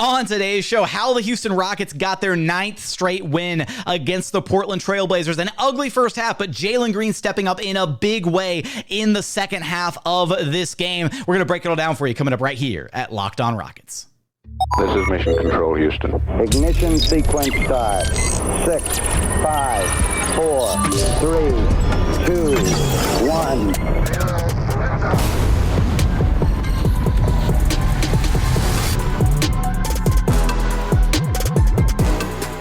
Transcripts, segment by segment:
On today's show, how the Houston Rockets got their 9th straight win against the Portland Trailblazers. An ugly first half, but Jalen Green stepping up in a big way in the second half of this game. We're going to break it all down for you coming up right here at Locked On Rockets. This is Mission Control, Houston. Ignition sequence start. 6, 5, 4, 3, 2, 1.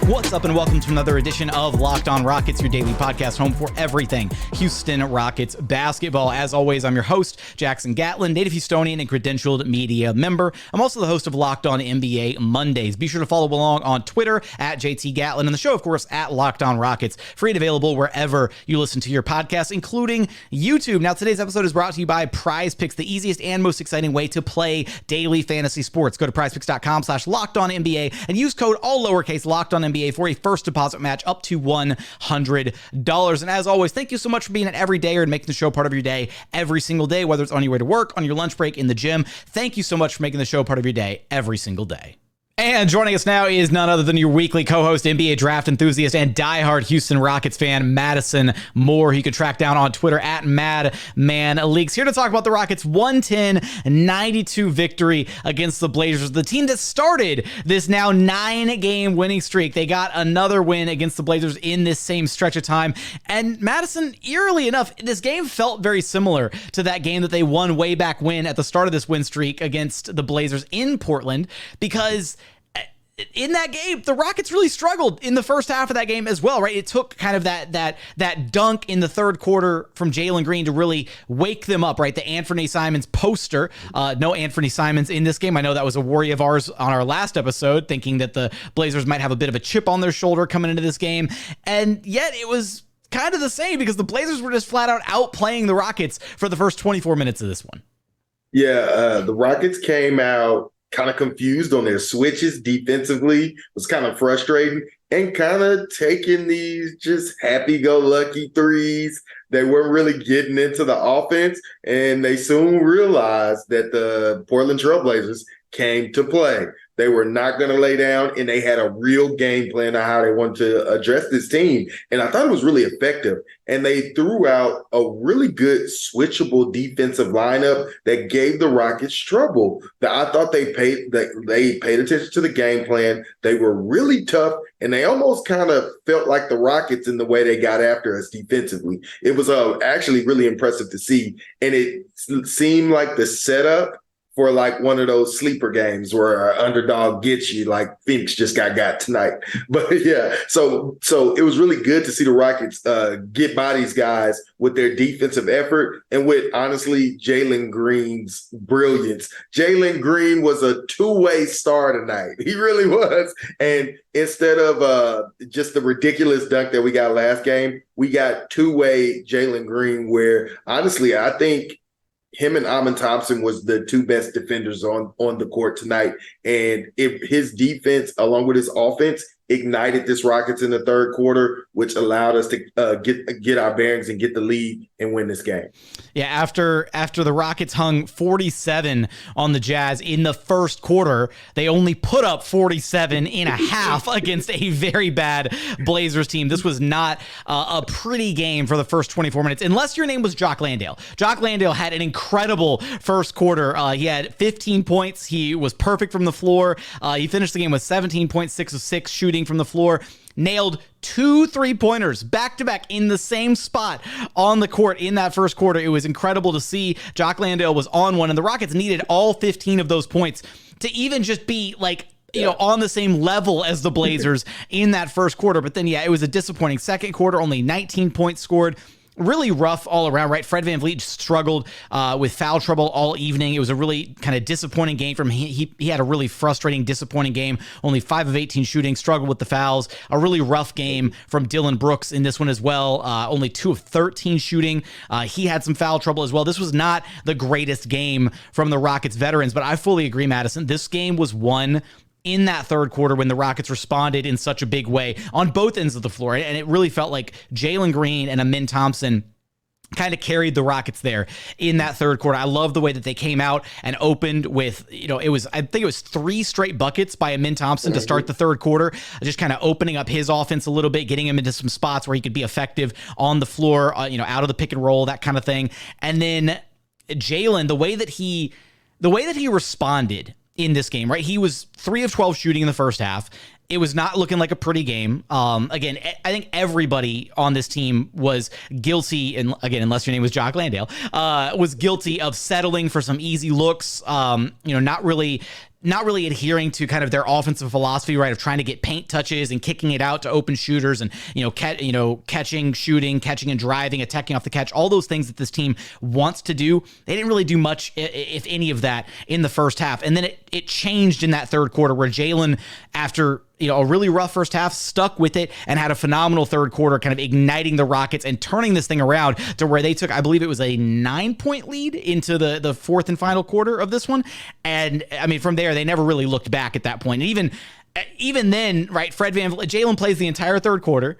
What's up and welcome to another edition of Locked On Rockets, your daily podcast home for everything Houston Rockets basketball. As always, I'm your host, Jackson Gatlin, native Houstonian and credentialed media member. I'm also the host of Locked On NBA Mondays. Be sure to follow along on Twitter at JT Gatlin and the show, of course, at Locked On Rockets. Free and available wherever you listen to your podcasts, including YouTube. Now, today's episode is brought to you by PrizePicks, the easiest and most exciting way to play daily fantasy sports. Go to prizepicks.com/LockedOnNBA and use code all lowercase LockedOnNBA for a first deposit match up to $100. And as always, thank you so much for being an everydayer and making the show part of your day every single day, whether it's on your way to work, on your lunch break, in the gym. Thank you so much for making the show part of your day every single day. And joining us now is none other than your weekly co-host, NBA draft enthusiast, and diehard Houston Rockets fan, Madison Moore. You can track down on Twitter at MadmanLeaks. Here to talk about the Rockets' 110-92 victory against the Blazers, the team that started this now 9-game winning streak. They got another win against the Blazers in this same stretch of time. And Madison, eerily enough, this game felt very similar to that game that they won way back when at the start of this win streak against the Blazers in Portland, because in that game, the Rockets really struggled in the first half of that game as well, right? It took kind of that dunk in the third quarter from Jalen Green to really wake them up, right? The Anthony Simons poster. No Anthony Simons in this game. I know that was a worry of ours on our last episode, thinking that the Blazers might have a bit of a chip on their shoulder coming into this game. And yet it was kind of the same because the Blazers were just flat out outplaying the Rockets for the first 24 minutes of this one. Yeah, the Rockets came out kind of confused on their switches defensively, was kind of frustrating, and kind of taking these just happy-go-lucky threes. They weren't really getting into the offense, and they soon realized that the Portland Trailblazers came to play. They were not going to lay down, and they had a real game plan on how they wanted to address this team. And I thought it was really effective. And they threw out a really good switchable defensive lineup that gave the Rockets trouble. I thought they paid attention to the game plan. They were really tough, and they almost kind of felt like the Rockets in the way they got after us defensively. It was actually really impressive to see. And it seemed like the setup for like one of those sleeper games where an underdog gets you, like Phoenix just got tonight. But yeah, so it was really good to see the Rockets get by these guys with their defensive effort and with, honestly, Jalen Green's brilliance. Jalen Green was a two-way star tonight. He really was. And instead of just the ridiculous dunk that we got last game, we got two-way Jalen Green where, honestly, I think him and Thompson was the two best defenders on the court tonight. And if his defense, along with his offense, ignited this Rockets in the third quarter, which allowed us to get our bearings and get the lead and win this game. Yeah, after the Rockets hung 47 on the Jazz in the first quarter, they only put up 47 and a half against a very bad Blazers team. This was not a pretty game for the first 24 minutes, unless your name was Jock Landale. Jock Landale had an incredible first quarter. He had 15 points. He was perfect from the floor. He finished the game with 17 points, 6 of 6 shooting from the floor. Nailed 2 3-pointers back-to-back in the same spot on the court in that first quarter. It was incredible to see. Jock Landale was on one, and the Rockets needed all 15 of those points to even just be like, on the same level as the Blazers in that first quarter. But then, it was a disappointing second quarter, only 19 points scored. Really rough all around, right? Fred VanVleet struggled with foul trouble all evening. It was a really kind of disappointing game from him. He had a really frustrating, disappointing game. Only 5 of 18 shooting, struggled with the fouls. A really rough game from Dillon Brooks in this one as well. Only 2 of 13 shooting. He had some foul trouble as well. This was not the greatest game from the Rockets veterans, but I fully agree, Madison. This game was won in that third quarter when the Rockets responded in such a big way on both ends of the floor. And it really felt like Jalen Green and Thompson kind of carried the Rockets there in that third quarter. I love the way that they came out and opened with, I think it was 3 straight buckets by Amin Thompson to start the third quarter, just kind of opening up his offense a little bit, getting him into some spots where he could be effective on the floor, out of the pick and roll, that kind of thing. And then Jalen, the way that he responded in this game, right? He was 3 of 12 shooting in the first half. It was not looking like a pretty game. Again, I think everybody on this team was guilty, and again, unless your name was Jock Landale, was guilty of settling for some easy looks, not really adhering to kind of their offensive philosophy, right, of trying to get paint touches and kicking it out to open shooters and, catching, shooting, catching and driving, attacking off the catch, all those things that this team wants to do. They didn't really do much, if any of that, in the first half. And then it changed in that third quarter where Jalen, after a really rough first half, stuck with it and had a phenomenal third quarter, kind of igniting the Rockets and turning this thing around to where they took, I believe it was a 9-point lead into the fourth and final quarter of this one. And I mean, from there, they never really looked back at that point. And even then, right, Jalen plays the entire third quarter,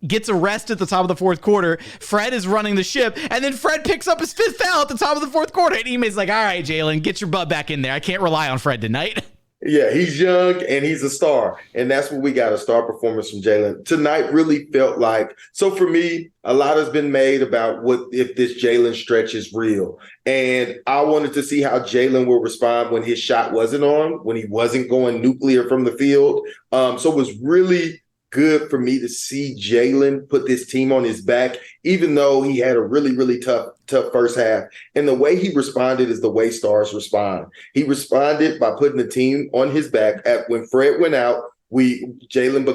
gets a rest at the top of the fourth quarter. Fred is running the ship, and then Fred picks up his 5th foul at the top of the fourth quarter. And Ime's like, all right, Jalen, get your butt back in there. I can't rely on Fred tonight. Yeah, he's young and he's a star. And that's what we got, a star performance from Jalen. Tonight really felt like, so for me, a lot has been made about what if this Jalen stretch is real. And I wanted to see how Jalen will respond when his shot wasn't on, when he wasn't going nuclear from the field. So it was really good for me to see Jalen put this team on his back, even though he had a really, really tough first half. And the way he responded is the way stars respond. He responded by putting the team on his back. When Fred went out, Jalen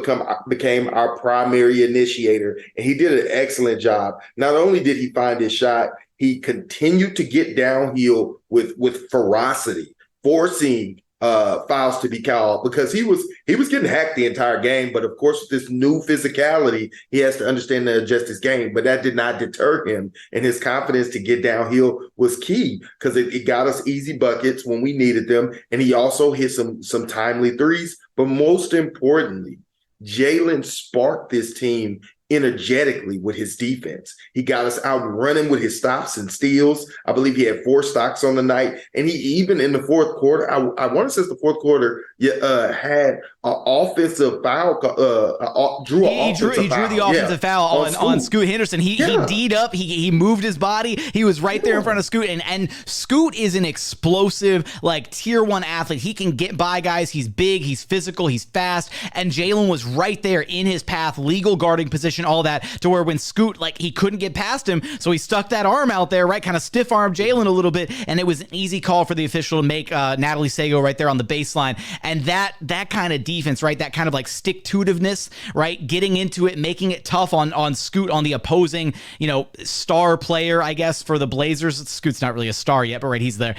became our primary initiator, and he did an excellent job. Not only did he find his shot, he continued to get downhill with ferocity, forcing fouls to be called, because he was getting hacked the entire game. But of course, with this new physicality, he has to understand to adjust his game. But that did not deter him, and his confidence to get downhill was key, because it got us easy buckets when we needed them, and he also hit some timely threes. But most importantly, Jalen sparked this team energetically with his defense. He got us out running with his stops and steals. I believe he had 4 stocks on the night. And he even in the fourth quarter, I want to say the fourth quarter, had an offensive foul, drew the offensive foul on Scoot Henderson. He D'd up, he moved his body. He was right there in front of Scoot. And Scoot is an explosive, like, tier 1 athlete. He can get by guys. He's big, he's physical, he's fast. And Jalen was right there in his path, legal guarding position, all that, to where when Scoot, like, he couldn't get past him, so he stuck that arm out there, right, kind of stiff arm Jalen a little bit, and it was an easy call for the official to make Natalie Sago right there on the baseline. And that kind of defense, right, that kind of like stick-to-itiveness, right, getting into it, making it tough on Scoot, on the opposing, star player, I guess, for the Blazers. Scoot's not really a star yet, but right, he's their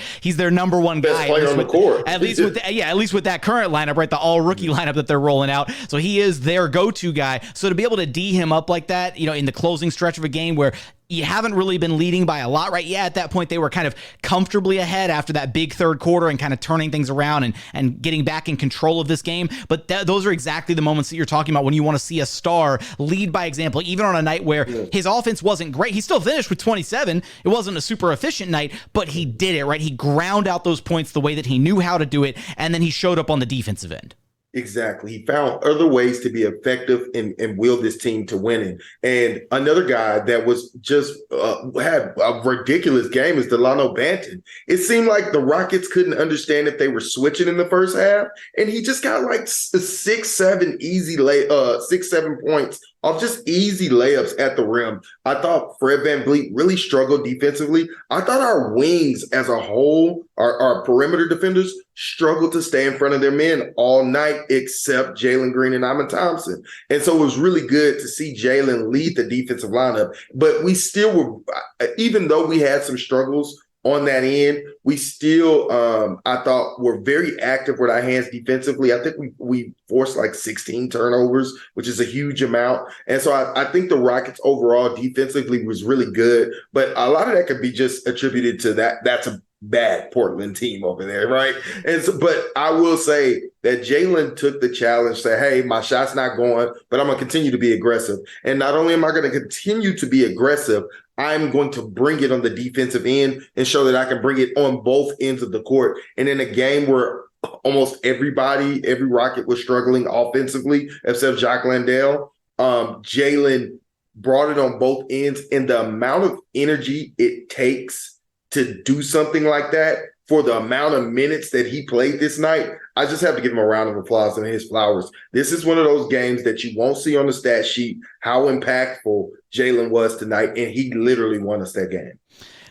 number one guy. Best player on the court. At least with that current lineup, right, the all-rookie lineup that they're rolling out. So he is their go-to guy. So to be able to D him up like that, in the closing stretch of a game where you haven't really been leading by a lot, right? Yeah, at that point, they were kind of comfortably ahead after that big third quarter and kind of turning things around and getting back in control of this game. But those are exactly the moments that you're talking about when you want to see a star lead by example, even on a night where his offense wasn't great. He still finished with 27. It wasn't a super efficient night, but he did it, right? He ground out those points the way that he knew how to do it, and then he showed up on the defensive end. Exactly. He found other ways to be effective and will this team to winning. And another guy that was just had a ridiculous game is Delano Banton. It seemed like the Rockets couldn't understand if they were switching in the first half, and he just got like 6-7 points off just easy layups at the rim. I thought Fred VanVleet really struggled defensively. I thought our wings as a whole, our perimeter defenders, struggled to stay in front of their men all night, except Jalen Green and Amin Thompson. And so it was really good to see Jalen lead the defensive lineup. But we still were, even though we had some struggles on that end, we still, I thought, were very active with our hands defensively. I think we forced like 16 turnovers, which is a huge amount. And so I think the Rockets overall defensively was really good. But a lot of that could be just attributed to that. That's a bad Portland team over there, right? And so, but I will say that Jalen took the challenge, say, hey, my shot's not going, but I'm going to continue to be aggressive. And not only am I going to continue to be aggressive, I'm going to bring it on the defensive end and show that I can bring it on both ends of the court. And in a game where almost every Rocket was struggling offensively, except Jock Landale, Jalen brought it on both ends, and the amount of energy it takes to do something like that for the amount of minutes that he played this night, I just have to give him a round of applause and his flowers. This is one of those games that you won't see on the stat sheet how impactful Jalen was tonight, and he literally won us that game.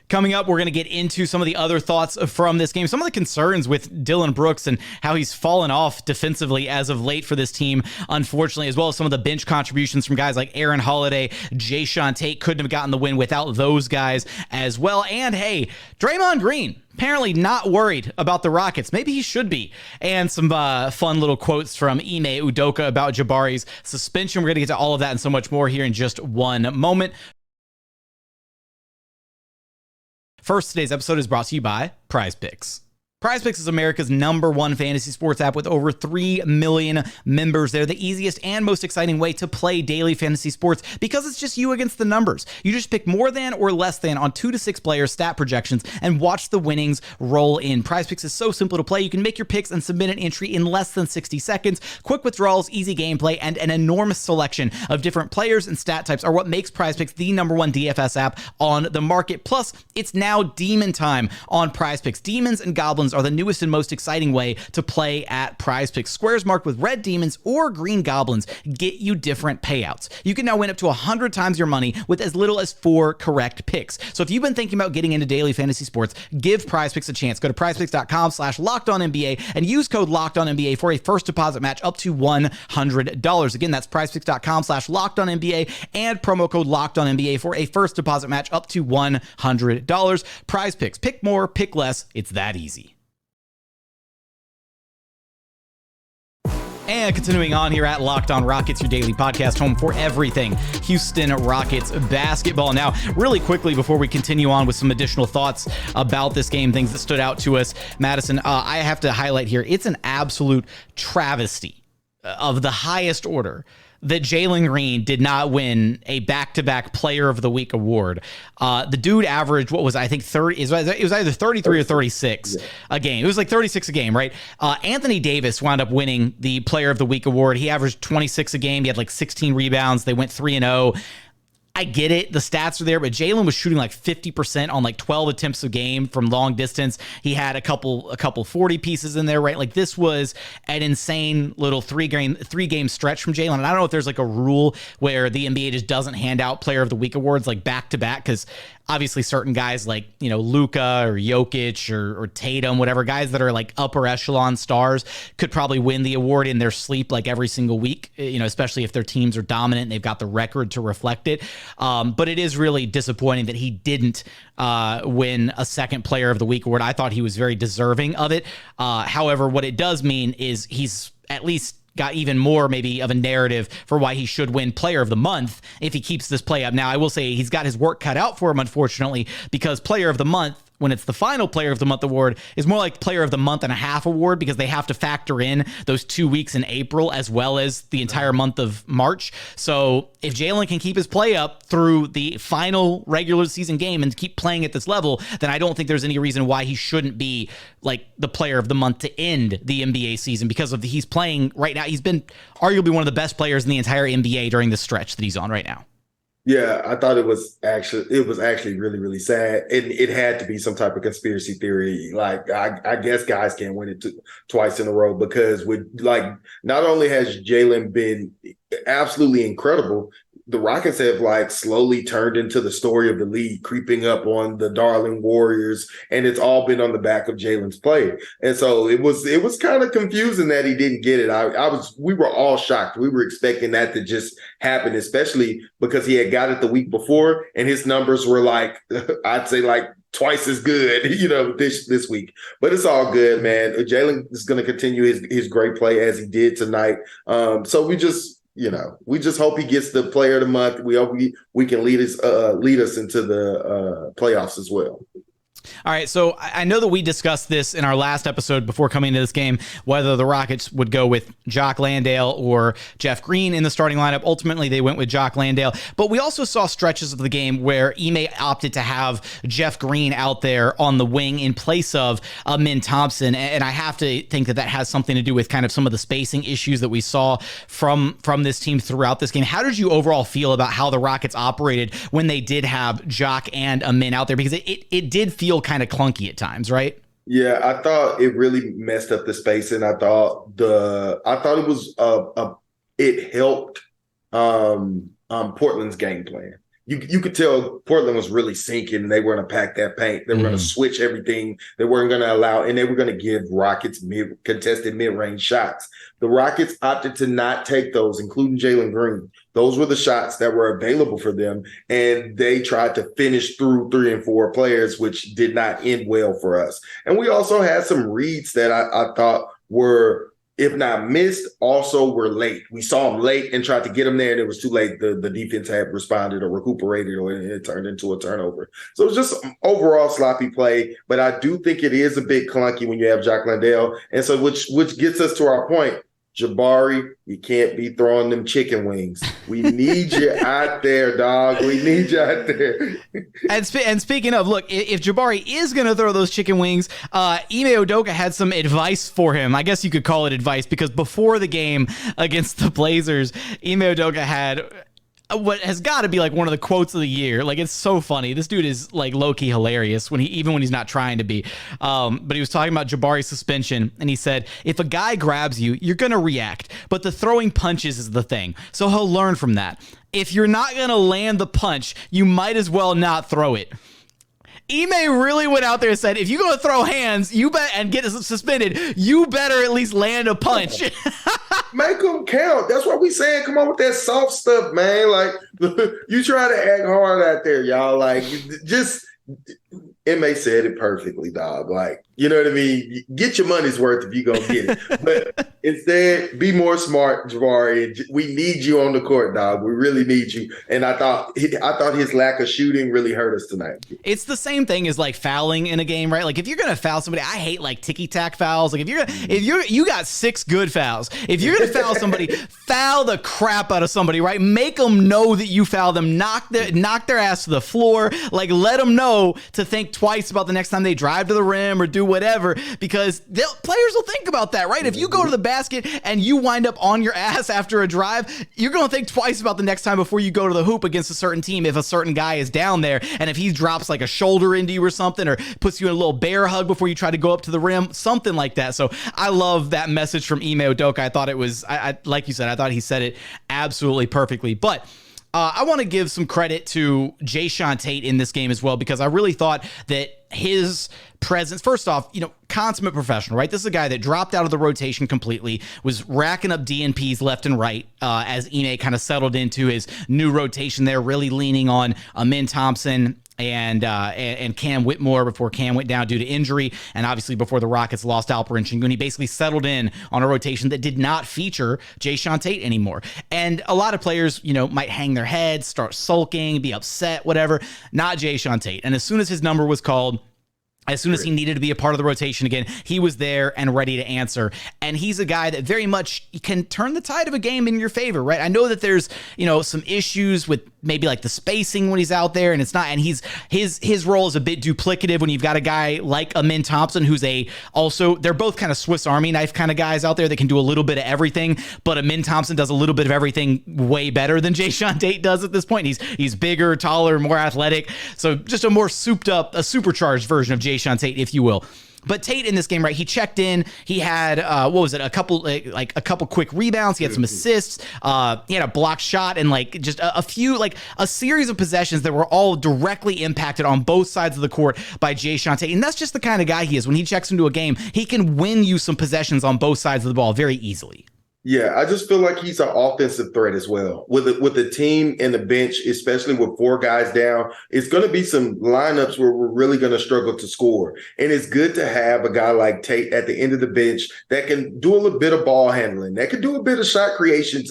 Coming up, we're going to get into some of the other thoughts from this game, some of the concerns with Dillon Brooks and how he's fallen off defensively as of late for this team, unfortunately, as well as some of the bench contributions from guys like Aaron Holiday, Jae'Sean Tate. Couldn't have gotten the win without those guys as well. And hey, Draymond Green, apparently not worried about the Rockets. Maybe he should be. And some fun little quotes from Ime Udoka about Jabari's suspension. We're going to get to all of that and so much more here in just one moment. First, today's episode is brought to you by PrizePicks. PrizePicks is America's #1 fantasy sports app with over 3 million members. They're the easiest and most exciting way to play daily fantasy sports because it's just you against the numbers. You just pick more than or less than on 2 to 6 players' stat projections and watch the winnings roll in. PrizePicks is so simple to play. You can make your picks and submit an entry in less than 60 seconds. Quick withdrawals, easy gameplay, and an enormous selection of different players and stat types are what makes PrizePicks the #1 DFS app on the market. Plus, it's now demon time on PrizePicks. Demons and goblins are the newest and most exciting way to play at PrizePicks. Squares marked with red demons or green goblins get you different payouts. You can now win up to 100 times your money with as little as 4 correct picks. So if you've been thinking about getting into daily fantasy sports, give PrizePicks a chance. Go to prizepicks.com/LockedOnNBA and use code LockedOnNBA for a first deposit match up to $100. Again, that's prizepicks.com/LockedOnNBA and promo code LockedOnNBA for a first deposit match up to $100. PrizePicks. Pick more, pick less. It's that easy. And continuing on here at Locked On Rockets, your daily podcast home for everything Houston Rockets basketball. Now, really quickly before we continue on with some additional thoughts about this game, things that stood out to us, Madison, I have to highlight here, it's an absolute travesty of the highest order that Jalen Green did not win a back-to-back Player of the Week award. The dude averaged, what was I think 30? It was either 33 or 36 a game. It was like 36 a game, right? Anthony Davis wound up winning the Player of the Week award. He averaged 26 a game. He had like 16 rebounds. They went 3-0. I get it. The stats are there, but Jalen was shooting like 50% on like 12 attempts a game from long distance. He had a couple 40 pieces in there, right? Like this was an insane little three game stretch from Jalen. And I don't know if there's like a rule where the NBA just doesn't hand out Player of the Week awards like back to back, because obviously certain guys like, you know, Luka or Jokic or Tatum, whatever, guys that are like upper echelon stars could probably win the award in their sleep like every single week, you know, especially if their teams are dominant and they've got the record to reflect it. But it is really disappointing that he didn't win a second Player of the Week award. I thought he was very deserving of it. However, what it does mean is he's at least got even more maybe of a narrative for why he should win Player of the Month if he keeps this play up. Now, I will say he's got his work cut out for him, unfortunately, because Player of the Month, when it's the final Player of the Month award, is more like Player of the Month and a half award, because they have to factor in those 2 weeks in April as well as the entire month of March. So if Jalen can keep his play up through the final regular season game and keep playing at this level, then I don't think there's any reason why he shouldn't be like the Player of the Month to end the NBA season, because of he's playing right now. He's been arguably one of the best players in the entire NBA during the stretch that he's on right now. Yeah, I thought it was actually really, really sad. It had to be some type of conspiracy theory. Like, I guess guys can't win it twice in a row, because with like, not only has Jalen been absolutely incredible, the Rockets have like slowly turned into the story of the league, creeping up on the darling Warriors, and it's all been on the back of Jalen's play. And so it was kind of confusing that he didn't get it. We were all shocked. We were expecting that to just happen, especially because he had got it the week before, and his numbers were like, I'd say like twice as good, you know, this week. But it's all good, man. Jalen is going to continue his great play as he did tonight. So we just hope he gets the Player of the Month. We hope we can lead us into the playoffs as well. All right, so I know that we discussed this in our last episode before coming into this game, whether the Rockets would go with Jock Landale or Jeff Green in the starting lineup. Ultimately, they went with Jock Landale, but we also saw stretches of the game where Ime opted to have Jeff Green out there on the wing in place of Min Thompson, and I have to think that that has something to do with kind of some of the spacing issues that we saw from this team throughout this game. How did you overall feel about how the Rockets operated when they did have Jock and Min out there? Because it did feel kind of clunky at times, right? Yeah, I thought it really messed up the spacing. I thought it was it helped Portland's game plan. You could tell Portland was really sinking. They were going to pack that paint. They were going to switch everything. They weren't going to allow, and they were going to give Rockets contested mid-range shots. The Rockets opted to not take those, including Jalen Green. Those were the shots that were available for them, and they tried to finish through 3 and 4 players, which did not end well for us. And we also had some reads that I thought were, if not missed, also were late. We saw them late and tried to get them there, and it was too late. The defense had responded or recuperated, or it turned into a turnover. So it was just overall sloppy play, but I do think it is a bit clunky when you have Jock Landale. And so which gets us to our point. Jabari, you can't be throwing them chicken wings. We need you out there, dog. We need you out there. And speaking of, look, if Jabari is going to throw those chicken wings, Ime Udoka had some advice for him. I guess you could call it advice, because before the game against the Blazers, Ime Udoka had what has got to be like one of the quotes of the year. Like, it's so funny. This dude is like low-key hilarious even when he's not trying to be. But he was talking about Jabari's suspension, and he said, if a guy grabs you, you're going to react, but the throwing punches is the thing. So he'll learn from that. If you're not going to land the punch, you might as well not throw it. Ime really went out there and said, if you go to throw hands, you bet and get suspended, you better at least land a punch. Make them count. That's what we saying. Come on with that soft stuff, man. Like, you try to act hard out there, y'all. Like, just Ime said it perfectly, dog. Like, you know what I mean? Get your money's worth if you're going to get it. But instead, be more smart, Jabari. We need you on the court, dog. We really need you. And I thought his lack of shooting really hurt us tonight. It's the same thing as like fouling in a game, right? Like, if you're going to foul somebody, I hate like ticky-tack fouls. Like, if you got 6 good fouls. If you're going to foul somebody, foul the crap out of somebody, right? Make them know that you fouled them. Knock their ass to the floor. Like, let them know to think twice about the next time they drive to the rim or do whatever, because players will think about that, right? If you go to the basket and you wind up on your ass after a drive, you're going to think twice about the next time before you go to the hoop against a certain team if a certain guy is down there, and if he drops like a shoulder into you or something, or puts you in a little bear hug before you try to go up to the rim, something like that. So I love that message from Ime Udoka. I thought it was, like you said, I thought he said it absolutely perfectly. But I want to give some credit to Jae'Sean Tate in this game as well, because I really thought that his presence, first off, consummate professional, right? This is a guy that dropped out of the rotation completely, was racking up DNPs left and right as Ime kind of settled into his new rotation there, really leaning on Min Thompson and Cam Whitmore before Cam went down due to injury, and obviously before the Rockets lost Alperen Sengun. He basically settled in on a rotation that did not feature Jae'Sean Tate anymore. And a lot of players, might hang their heads, start sulking, be upset, whatever. Not Jae'Sean Tate. And as soon as his number was called, as soon as he needed to be a part of the rotation again, he was there and ready to answer. And he's a guy that very much can turn the tide of a game in your favor, right? I know that there's, some issues with maybe like the spacing when he's out there, and it's not, and his role is a bit duplicative when you've got a guy like a Min Thompson, who's they're both kind of Swiss Army knife kind of guys out there that can do a little bit of everything, but a Min Thompson does a little bit of everything way better than Jae'Sean Tate does at this point. He's bigger, taller, more athletic. So just a more souped up, a supercharged version of Jae'Sean Tate, if you will. But Tate in this game, right, he checked in. He had, a couple quick rebounds. He had some assists. He had a blocked shot and just a series of possessions that were all directly impacted on both sides of the court by Jae'Sean Tate. And that's just the kind of guy he is. When he checks into a game, he can win you some possessions on both sides of the ball very easily. Yeah, I just feel like he's an offensive threat as well. With the team and the bench, especially with 4 guys down, it's going to be some lineups where we're really going to struggle to score. And it's good to have a guy like Tate at the end of the bench that can do a little bit of ball handling, that can do a bit of shot creation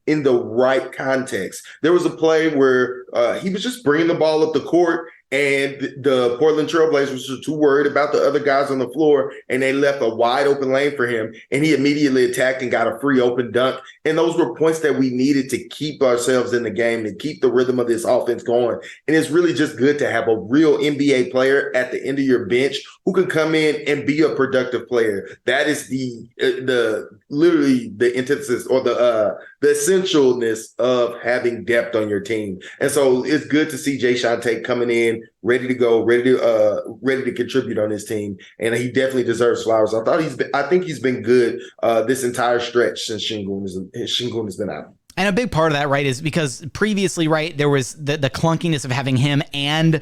in the right context. There was a play where he was just bringing the ball up the court, And the Portland Trailblazers were too worried about the other guys on the floor, and they left a wide open lane for him. And he immediately attacked and got a free open dunk. And those were points that we needed to keep ourselves in the game, to keep the rhythm of this offense going. And it's really just good to have a real NBA player at the end of your bench who can come in and be a productive player. That is literally the antithesis or the essentialness of having depth on your team. And so it's good to see Jae'Sean Tate coming in, ready to go, ready to contribute on his team. And he definitely deserves flowers. I think he's been good this entire stretch since Sengun has been out. And a big part of that, right, is because previously, right, there was the clunkiness of having him and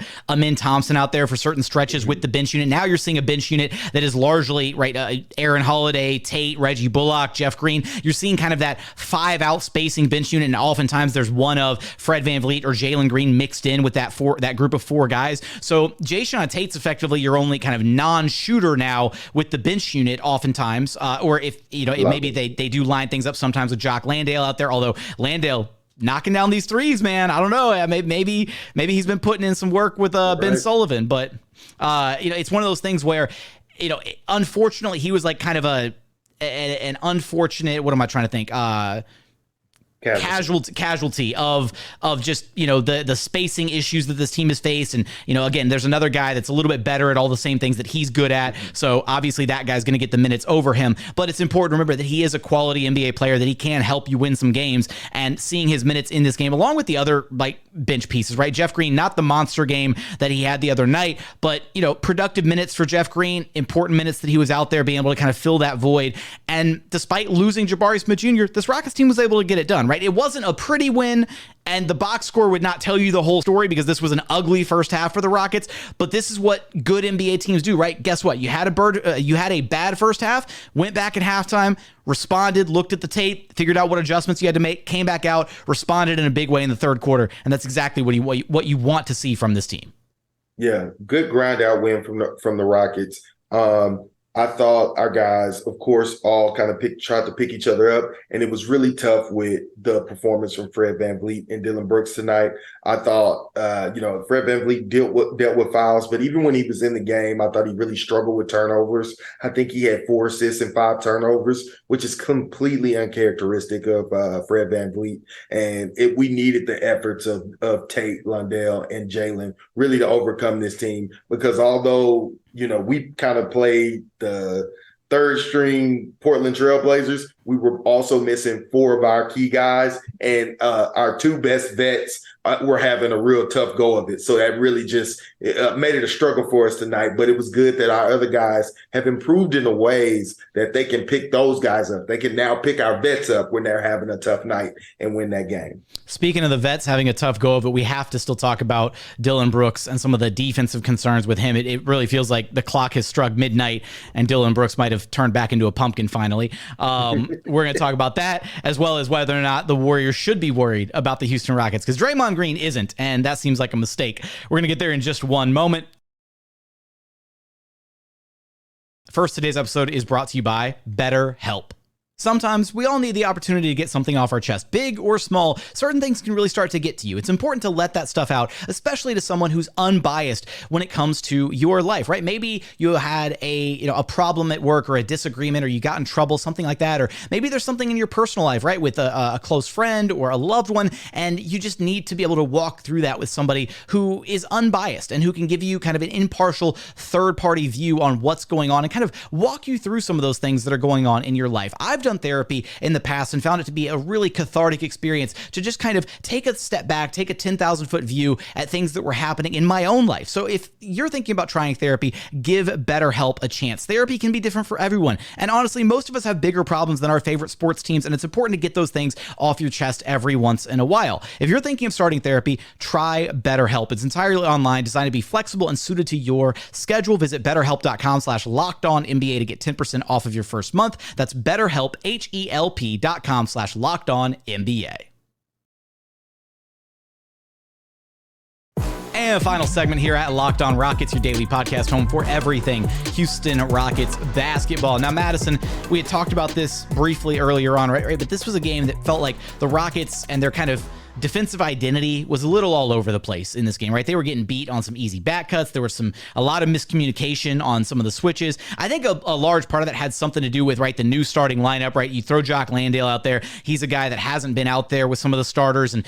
Thompson out there for certain stretches with the bench unit. Now you're seeing a bench unit that is largely, right, Aaron Holiday, Tate, Reggie Bullock, Jeff Green. You're seeing kind of that 5-out spacing bench unit, and oftentimes there's one of Fred VanVleet or Jalen Green mixed in with that group of 4 guys. So Jae'Sean Tate's effectively your only kind of non-shooter now with the bench unit oftentimes, or if, maybe they do line things up sometimes with Jock Landale out there, although Landale knocking down these threes, man. I don't know. Maybe he's been putting in some work with Ben Sullivan, but it's one of those things where, unfortunately, he was like kind of an unfortunate. What am I trying to think? Casualty of just the spacing issues that this team has faced. And again, there's another guy that's a little bit better at all the same things that he's good at, so obviously that guy's going to get the minutes over him. But it's important to remember that he is a quality NBA player, that he can help you win some games. And seeing his minutes in this game along with the other bench pieces, right? Jeff Green, not the monster game that he had the other night, but productive minutes for Jeff Green, important minutes that he was out there being able to kind of fill that void. And despite losing Jabari Smith Jr., this Rockets team was able to get it done, right? It wasn't a pretty win, and the box score would not tell you the whole story because this was an ugly first half for the Rockets, but this is what good NBA teams do, right? Guess what? You had a bad first half, went back at halftime, responded, looked at the tape, figured out what adjustments you had to make, came back out, responded in a big way in the third quarter, and that's exactly what you want to see from this team. Yeah, good grind out win from the Rockets. I thought our guys, of course, all kind of tried to pick each other up, and it was really tough with the performance from Fred VanVleet and Dillon Brooks tonight. I thought, Fred VanVleet dealt with fouls, but even when he was in the game, I thought he really struggled with turnovers. I think he had 4 assists and 5 turnovers, which is completely uncharacteristic of Fred VanVleet. And we needed the efforts of Tate, Landale, and Jalen really to overcome this team, because although we kind of played the third string Portland Trailblazers, we were also missing 4 of our key guys, and our 2 best vets were having a real tough go of it. So that really just made it a struggle for us tonight. But it was good that our other guys have improved in the ways that they can pick those guys up. They can now pick our vets up when they're having a tough night and win that game. Speaking of the vets having a tough go of it, we have to still talk about Dillon Brooks and some of the defensive concerns with him. It really feels like the clock has struck midnight and Dillon Brooks might have turned back into a pumpkin finally. We're going to talk about that, as well as whether or not the Warriors should be worried about the Houston Rockets, because Draymond Green isn't, and that seems like a mistake. We're going to get there in just one moment. First, today's episode is brought to you by BetterHelp. Sometimes we all need the opportunity to get something off our chest, big or small. Certain things can really start to get to you. It's important to let that stuff out, especially to someone who's unbiased when it comes to your life, right? Maybe you had a problem at work or a disagreement, or you got in trouble, something like that. Or maybe there's something in your personal life, right, with a close friend or a loved one, and you just need to be able to walk through that with somebody who is unbiased and who can give you kind of an impartial third-party view on what's going on and kind of walk you through some of those things that are going on in your life. I've done therapy in the past and found it to be a really cathartic experience to just kind of take a step back, take a 10,000-foot view at things that were happening in my own life. So if you're thinking about trying therapy, give BetterHelp a chance. Therapy can be different for everyone. And honestly, most of us have bigger problems than our favorite sports teams, and it's important to get those things off your chest every once in a while. If you're thinking of starting therapy, try BetterHelp. It's entirely online, designed to be flexible and suited to your schedule. Visit BetterHelp.com/LockedOnNBA to get 10% off of your first month. That's BetterHelp, HELP.com/LockedOnNBA. And final segment here at Locked On Rockets, your daily podcast home for everything Houston Rockets basketball. Now, Madison, we had talked about this briefly earlier on, right? But this was a game that felt like the Rockets and their kind of defensive identity was a little all over the place in this game, right? They were getting beat on some easy back cuts. There was a lot of miscommunication on some of the switches. I think a large part of that had something to do with, right, the new starting lineup, right? You throw Jock Landale out there. He's a guy that hasn't been out there with some of the starters. And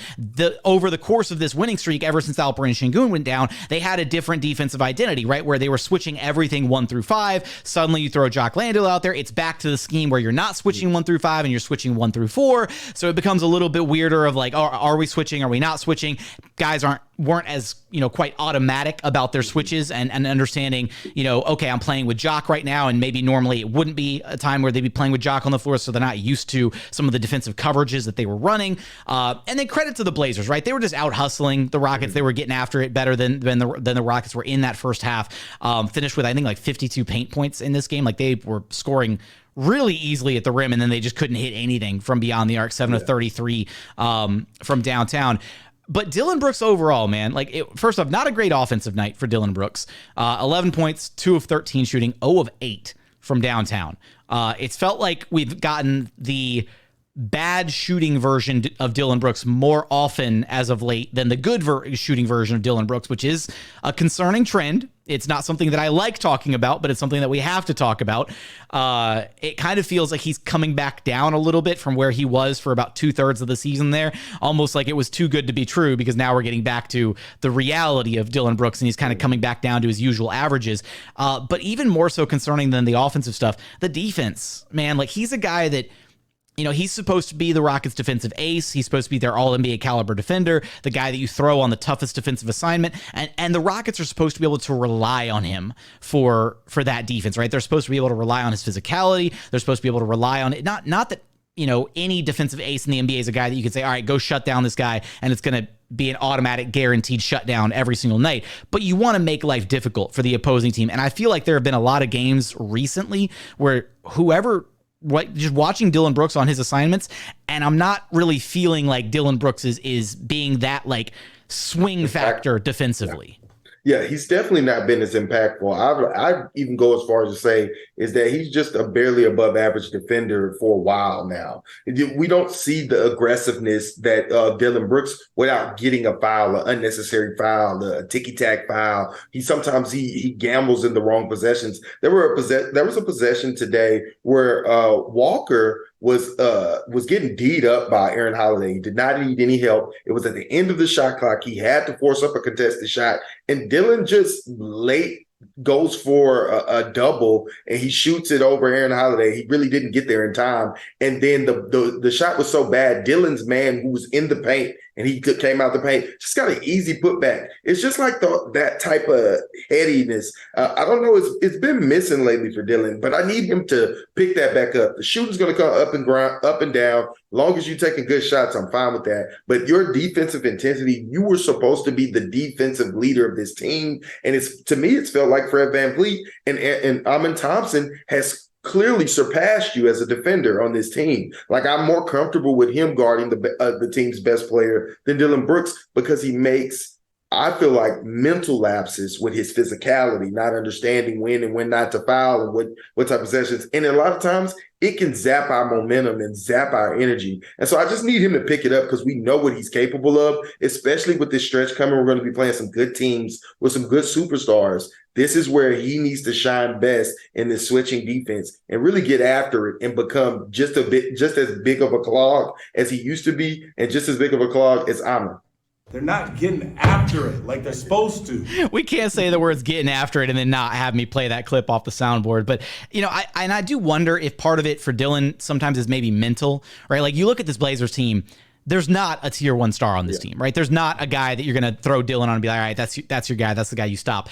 over the course of this winning streak, ever since Alperen and Sengun went down, they had a different defensive identity, right? Where they were switching everything 1 through 5. Suddenly you throw Jock Landale out there. It's back to the scheme where you're not switching 1 through 5 and you're switching 1 through 4. So it becomes a little bit weirder of like, are we switching? Are we not switching? Guys weren't as, quite automatic about their switches and understanding, okay, I'm playing with Jock right now, and maybe normally it wouldn't be a time where they'd be playing with Jock on the floor, so they're not used to some of the defensive coverages that they were running. And then credit to the Blazers, right? They were just out hustling the Rockets. They were getting after it better than the Rockets were in that first half. Finished with, I think, like 52 paint points in this game. Like, they were scoring really easily at the rim, and then they just couldn't hit anything from beyond the arc. 7 of 33 from downtown. But Dillon Brooks overall, man, first off, not a great offensive night for Dillon Brooks. 11 points, 2 of 13 shooting, 0 of 8 from downtown. It's felt like we've gotten the bad shooting version of Dillon Brooks more often as of late than the good shooting version of Dillon Brooks, which is a concerning trend. It's not something that I like talking about, but it's something that we have to talk about. It kind of feels like he's coming back down a little bit from where he was for about 2/3 of the season there, almost like it was too good to be true, because now we're getting back to the reality of Dillon Brooks, and he's kind of coming back down to his usual averages. But even more so concerning than the offensive stuff, the defense, man, he's a guy that, he's supposed to be the Rockets' defensive ace. He's supposed to be their all-NBA caliber defender, the guy that you throw on the toughest defensive assignment. And the Rockets are supposed to be able to rely on him for that defense, right? They're supposed to be able to rely on his physicality. They're supposed to be able to rely on it. Not that, any defensive ace in the NBA is a guy that you can say, all right, go shut down this guy, and it's going to be an automatic guaranteed shutdown every single night. But you want to make life difficult for the opposing team. And I feel like there have been a lot of games recently where just watching Dillon Brooks on his assignments, and I'm not really feeling like Dillon Brooks is being that swing factor defensively. Yeah, he's definitely not been as impactful. I even go as far as to say is that he's just a barely above average defender for a while now. We don't see the aggressiveness that Dillon Brooks without getting a foul, an unnecessary foul, a ticky-tack foul. Sometimes he gambles in the wrong possessions. There was a possession today where Walker was getting D'd up by Aaron Holiday. He did not need any help. It was at the end of the shot clock. He had to force up a contested shot, and Dillon just goes for a double, and he shoots it over Aaron Holiday. He really didn't get there in time, and then the shot was so bad. Dillon's man, who was in the paint, and he came out the paint, just got an easy putback. It's just like that type of headiness. I don't know. It's been missing lately for Dillon, but I need him to pick that back up. The shooting's going to come up and down. Long as you're taking good shots, I'm fine with that. But your defensive intensity, you were supposed to be the defensive leader of this team. And to me, it's felt like Fred VanVleet and Amen Thompson has clearly surpassed you as a defender on this team. I'm more comfortable with him guarding the team's best player than Dillon Brooks, because he makes, I feel like, mental lapses with his physicality, not understanding when and when not to foul and what type of possessions. And a lot of times it can zap our momentum and zap our energy. And so I just need him to pick it up, because we know what he's capable of, especially with this stretch coming. We're going to be playing some good teams with some good superstars. This is where he needs to shine best in this switching defense and really get after it and become just as big of a clog as he used to be, and just as big of a clog as Amen. They're not getting after it like they're supposed to. We can't say the words getting after it and then not have me play that clip off the soundboard. But, I do wonder if part of it for Dillon sometimes is maybe mental, right? You look at this Blazers team, there's not a tier 1 star on this team, right? There's not a guy that you're going to throw Dillon on and be like, all right, that's your guy. That's the guy you stop.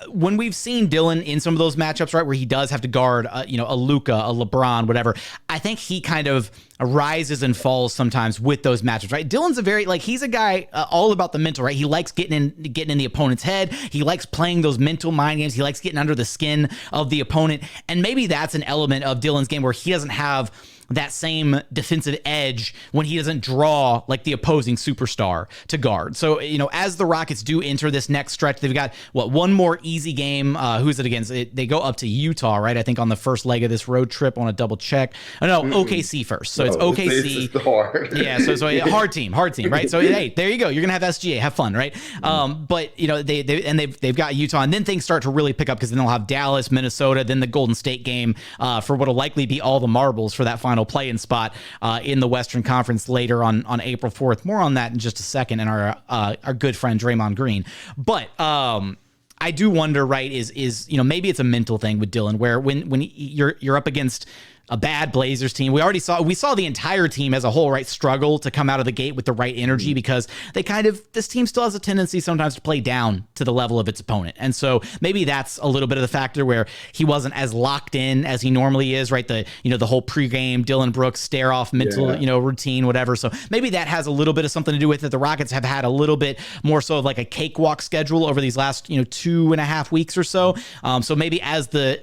When we've seen Dillon in some of those matchups, right, where he does have to guard, a Luka, a LeBron, whatever, I think he kind of rises and falls sometimes with those matchups, right? Dillon's he's a guy all about the mental, right? He likes getting in the opponent's head. He likes playing those mental mind games. He likes getting under the skin of the opponent. And maybe that's an element of Dillon's game where he doesn't have that same defensive edge when he doesn't draw like the opposing superstar to guard. So, as the Rockets do enter this next stretch, they've got one more easy game. Who's it against? They go up to Utah, right? I think on the first leg of this road trip. I want to double check. Oh, no, OKC first. So it's OKC. It's hard. Yeah. So hard team, right? So hey, there you go. You're gonna have SGA, have fun, right? But they've got Utah, and then things start to really pick up because then they'll have Dallas, Minnesota, then the Golden State game for what'll likely be all the marbles for that final play-in spot in the Western Conference later on April 4th. More on that in just a second, and our good friend Draymond Green. But I do wonder, right? Is maybe it's a mental thing with Dillon, where when you're up against a bad Blazers team. We saw the entire team as a whole, right, struggle to come out of the gate with the right energy because this team still has a tendency sometimes to play down to the level of its opponent. And so maybe that's a little bit of the factor where he wasn't as locked in as he normally is, right? The whole pregame Dillon Brooks stare off mental, routine, whatever. So maybe that has a little bit of something to do with it. The Rockets have had a little bit more so of like a cakewalk schedule over these last, 2.5 weeks or so. So maybe as the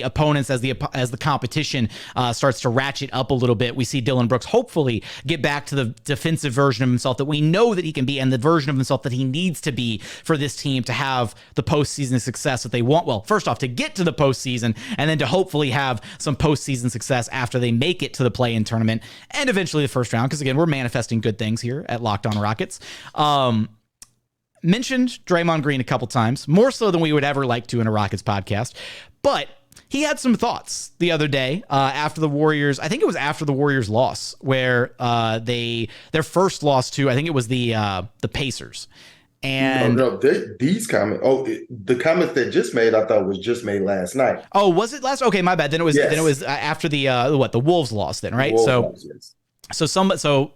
opponents, as the competition starts to ratchet up a little bit, we see Dillon Brooks hopefully get back to the defensive version of himself that we know that he can be and the version of himself that he needs to be for this team to have the postseason success that they want. Well, first off, to get to the postseason, and then to hopefully have some postseason success after they make it to the play-in tournament and eventually the first round. Because again, we're manifesting good things here at Locked On Rockets. Mentioned Draymond Green a couple times, more so than we would ever like to in a Rockets podcast, but he had some thoughts the other day after the Warriors. I think it was after the Warriors loss, where their first loss to, I think it was the Pacers. And these comments. The comments that just made, I thought was just made last night. Oh, was it last? Okay, my bad. Then it was. Yes. Then it was after the Wolves loss. Then right. So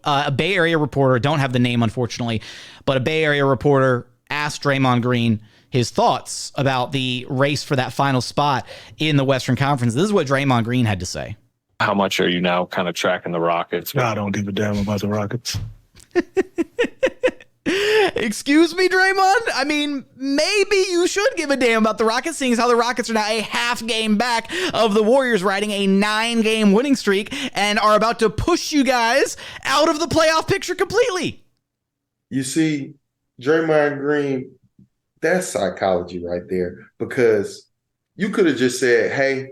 a Bay Area reporter, don't have the name unfortunately, but a Bay Area reporter asked Draymond Green his thoughts about the race for that final spot in the Western Conference. This is what Draymond Green had to say. How much are you now kind of tracking the Rockets? I don't give a damn about the Rockets. Excuse me, Draymond? I mean, maybe you should give a damn about the Rockets, seeing as how the Rockets are now a half game back of the Warriors, riding a 9-game winning streak and are about to push you guys out of the playoff picture completely. You see, Draymond Green, that's psychology right there, because you could have just said, hey,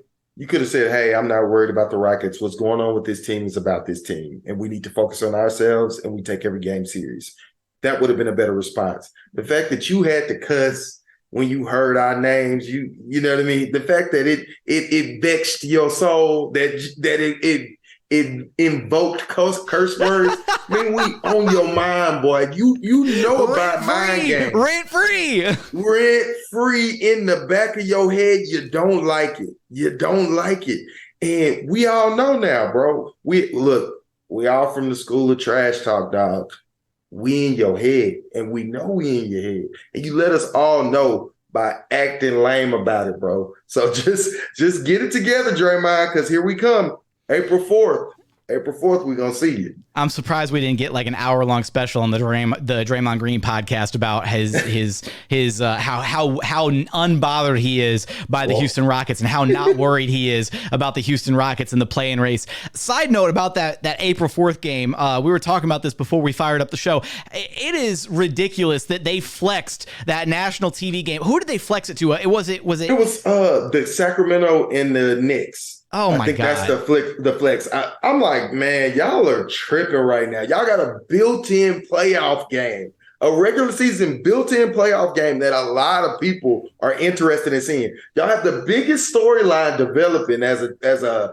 I'm not worried about the Rockets. What's going on with this team is about this team, and we need to focus on ourselves, and we take every game serious. That would have been a better response. The fact that you had to cuss when you heard our names, you know what I mean? The fact that it vexed your soul, that it invoked curse words. I mean, we on your mind, boy. You know about mind games. Rent free in the back of your head. You don't like it. And we all know now, bro. We all from the school of trash talk, dog. We in your head, and we know we in your head. And you let us all know by acting lame about it, bro. So just get it together, Draymond, because here we come. April 4th, we're going to see you. I'm surprised we didn't get like an hour-long special on the Draymond Green podcast about his how unbothered he is by the Houston Rockets and how not worried he is about the Houston Rockets in the play-in race. Side note about that April 4th game, we were talking about this before we fired up the show. It is ridiculous that they flexed that national TV game. Who did they flex it to? It was the Sacramento and the Knicks. Oh my God. I think that's the flex. I'm like, man, y'all are tripping right now. Y'all got a built-in playoff game, a regular season built-in playoff game that a lot of people are interested in seeing. Y'all have the biggest storyline developing as a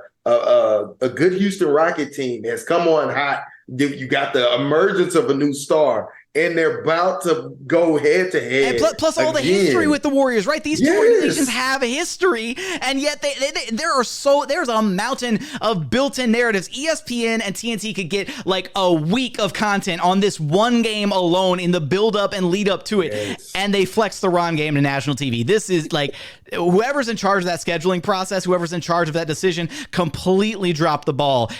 good Houston Rocket team has come on hot. You got the emergence of a new star, and they're about to go head to head. And plus all the history with the Warriors, right? These two organizations have a history, and yet there's a mountain of built-in narratives. ESPN and TNT could get like a week of content on this one game alone in the build-up and lead-up to it, and they flex the Ron game to national TV. This is like whoever's in charge of that scheduling process, whoever's in charge of that decision, completely dropped the ball.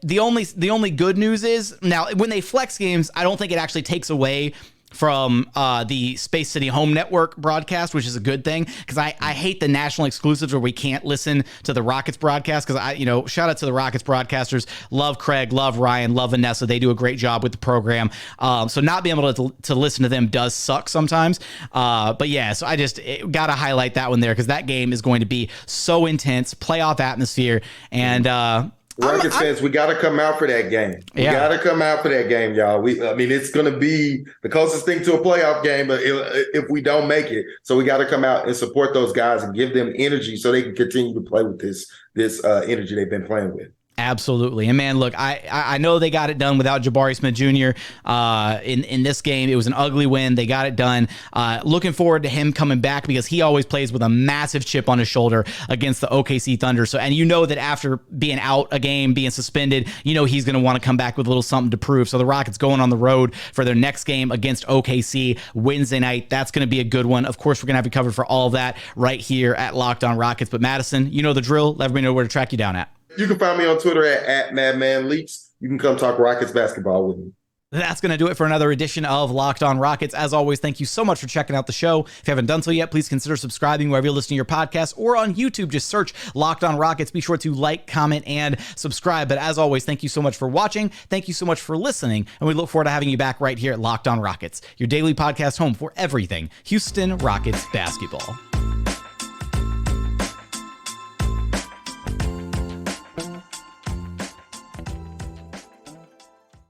The only good news is now when they flex games, I don't think it actually takes away from the Space City Home Network broadcast, which is a good thing because I hate the national exclusives where we can't listen to the Rockets broadcast because shout out to the Rockets broadcasters. Love Craig, love Ryan, love Vanessa. They do a great job with the program. So not being able to listen to them does suck sometimes. But yeah, so I just got to highlight that one there because that game is going to be so intense, playoff atmosphere, and Rockets fans, we got to come out for that game. We got to come out for that game, y'all. It's going to be the closest thing to a playoff game, but if we don't make it, so we got to come out and support those guys and give them energy so they can continue to play with this energy they've been playing with. Absolutely. And man, look, I know they got it done without Jabari Smith Jr. In this game. It was an ugly win. They got it done. Looking forward to him coming back because he always plays with a massive chip on his shoulder against the OKC Thunder. And you know that after being out a game, being suspended, he's going to want to come back with a little something to prove. So the Rockets going on the road for their next game against OKC Wednesday night. That's going to be a good one. Of course, we're going to have you covered for all of that right here at Locked On Rockets. But Madison, you know the drill. Let everybody know where to track you down at. You can find me on Twitter at MadmanLeaks. You can come talk Rockets basketball with me. That's going to do it for another edition of Locked On Rockets. As always, thank you so much for checking out the show. If you haven't done so yet, please consider subscribing wherever you listen to your podcast or on YouTube. Just search Locked On Rockets. Be sure to like, comment, and subscribe. But as always, thank you so much for watching. Thank you so much for listening. And we look forward to having you back right here at Locked On Rockets, your daily podcast home for everything Houston Rockets basketball.